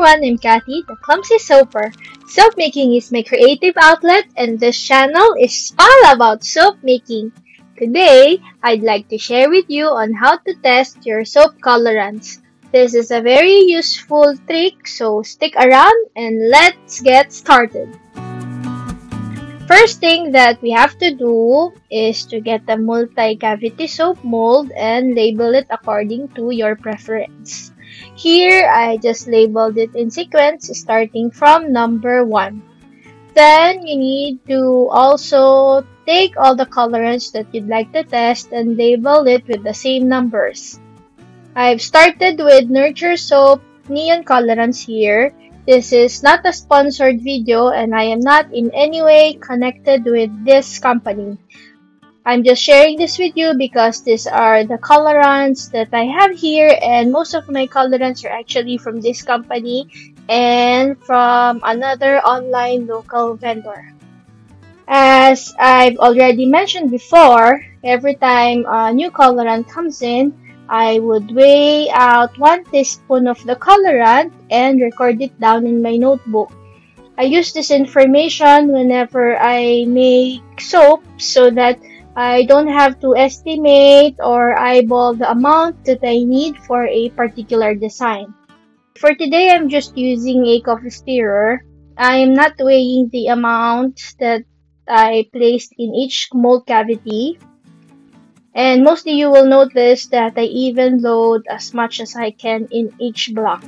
everyone, I'm Cathy, the Clumsy Soaper. Soap making is my creative outlet and this channel is all about soap making. Today, I'd like to share with you on how to test your soap colorants. This is a very useful trick, so stick around and let's get started. First thing that we have to do is to get a multi-cavity soap mold and label it according to your preference. Here, I just labeled it in sequence starting from number 1. Then, you need to also take all the colorants that you'd like to test and label it with the same numbers. I've started with Nurture Soap Neon Colorants here. This is not a sponsored video and I am not in any way connected with this company. I'm just sharing this with you because these are the colorants that I have here, and most of my colorants are actually from this company and from another online local vendor. As I've already mentioned before, every time a new colorant comes in, I would weigh out 1 teaspoon of the colorant and record it down in my notebook. I use this information whenever I make soap so that I don't have to estimate or eyeball the amount that I need for a particular design. For today, I'm just using a coffee stirrer. I am not weighing the amount that I placed in each mold cavity. And mostly you will notice that I even load as much as I can in each block.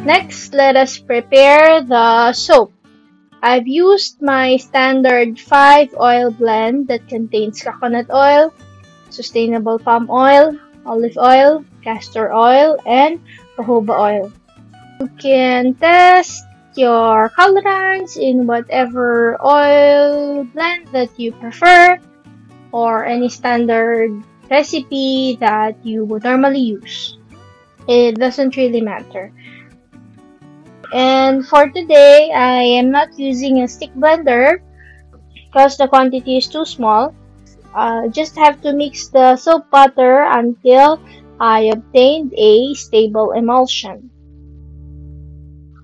Next, let us prepare the soap. I've used my standard 5-oil blend that contains coconut oil, sustainable palm oil, olive oil, castor oil, and jojoba oil. You can test your colorants in whatever oil blend that you prefer or any standard recipe that you would normally use. It doesn't really matter. And for today, I am not using a stick blender because the quantity is too small. Just have to mix the soap butter until I obtained a stable emulsion.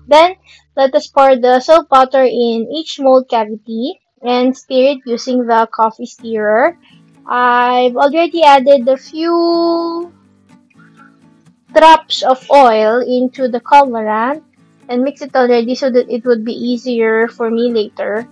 Then, let us pour the soap butter in each mold cavity and stir it using the coffee stirrer. I've already added a few drops of oil into the colorant and mix it already so that it would be easier for me later.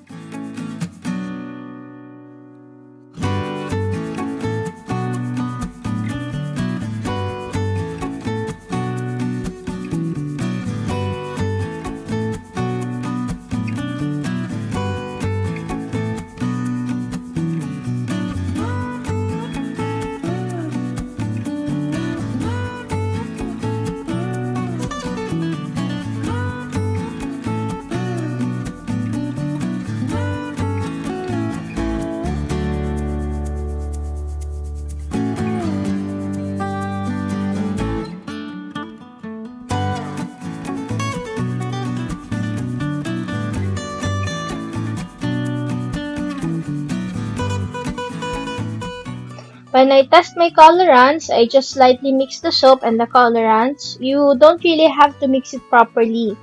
When I test my colorants, I just slightly mix the soap and the colorants. You don't really have to mix it properly.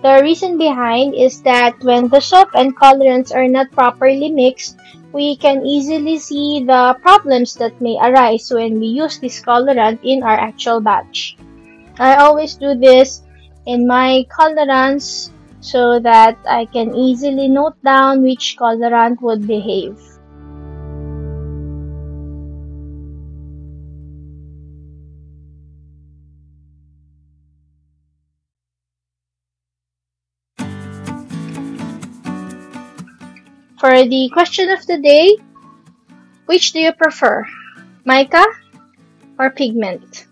The reason behind is that when the soap and colorants are not properly mixed, we can easily see the problems that may arise when we use this colorant in our actual batch. I always do this in my colorants so that I can easily note down which colorant would behave. For the question of the day, which do you prefer, mica or pigment?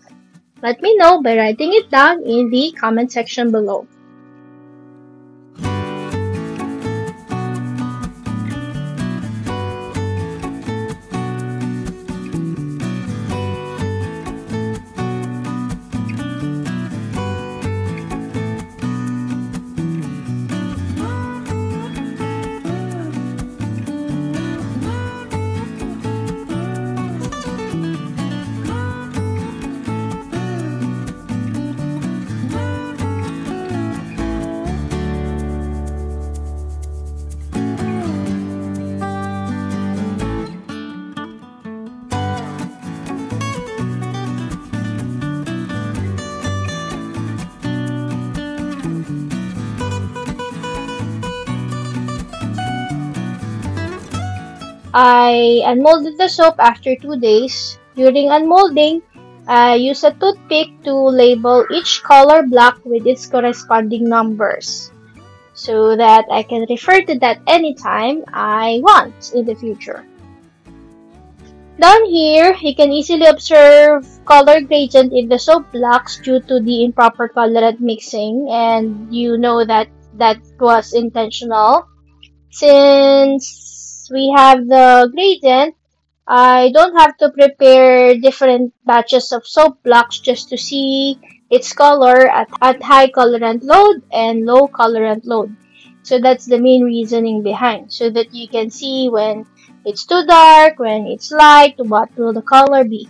Let me know by writing it down in the comment section below. I unmolded the soap after 2 days. During unmolding, I use a toothpick to label each color block with its corresponding numbers so that I can refer to that anytime I want in the future. Down here, you can easily observe color gradient in the soap blocks due to the improper colorant mixing, and you know that that was intentional. Since we have the gradient, I don't have to prepare different batches of soap blocks just to see its color at high colorant load and low colorant load. So that's the main reasoning behind, so that you can see when it's too dark, when it's light, what will the color be.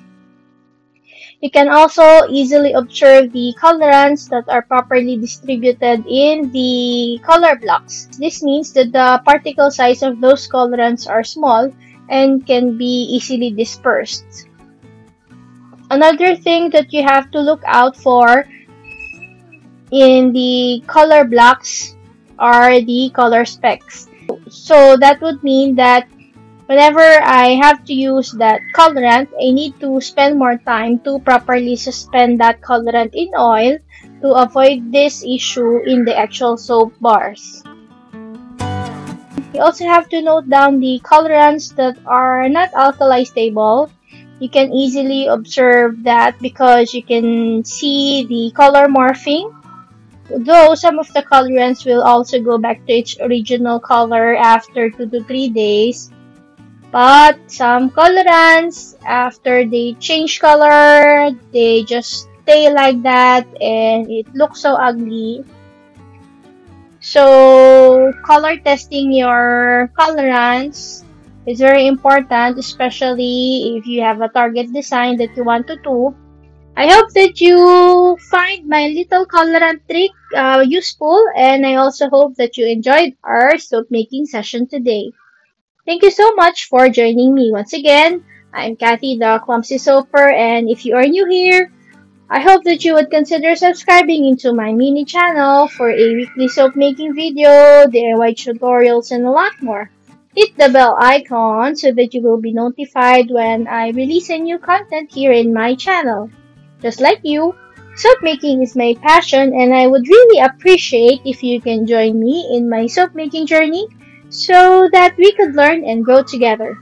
You can also easily observe the colorants that are properly distributed in the color blocks. This means that the particle size of those colorants are small and can be easily dispersed. Another thing that you have to look out for in the color blocks are the color specs. So that would mean that whenever I have to use that colorant, I need to spend more time to properly suspend that colorant in oil to avoid this issue in the actual soap bars. You also have to note down the colorants that are not alkali stable. You can easily observe that because you can see the color morphing. Though some of the colorants will also go back to its original color after 2 to 3 days. But some colorants, after they change color, they just stay like that and it looks so ugly. So, color testing your colorants is very important, especially if you have a target design that you want to do. I hope that you find my little colorant trick useful, and I also hope that you enjoyed our soap making session today. Thank you so much for joining me once again. I'm Cathy, the Clumsy Soaper, and if you are new here, I hope that you would consider subscribing into my mini channel for a weekly soap making video, DIY tutorials, and a lot more. Hit the bell icon so that you will be notified when I release a new content here in my channel. Just like you, soap making is my passion and I would really appreciate if you can join me in my soap making journey so that we could learn and grow together.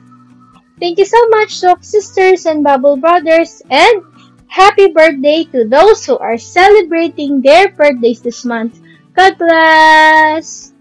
Thank you so much, soap sisters and bubble brothers, and happy birthday to those who are celebrating their birthdays this month. God bless!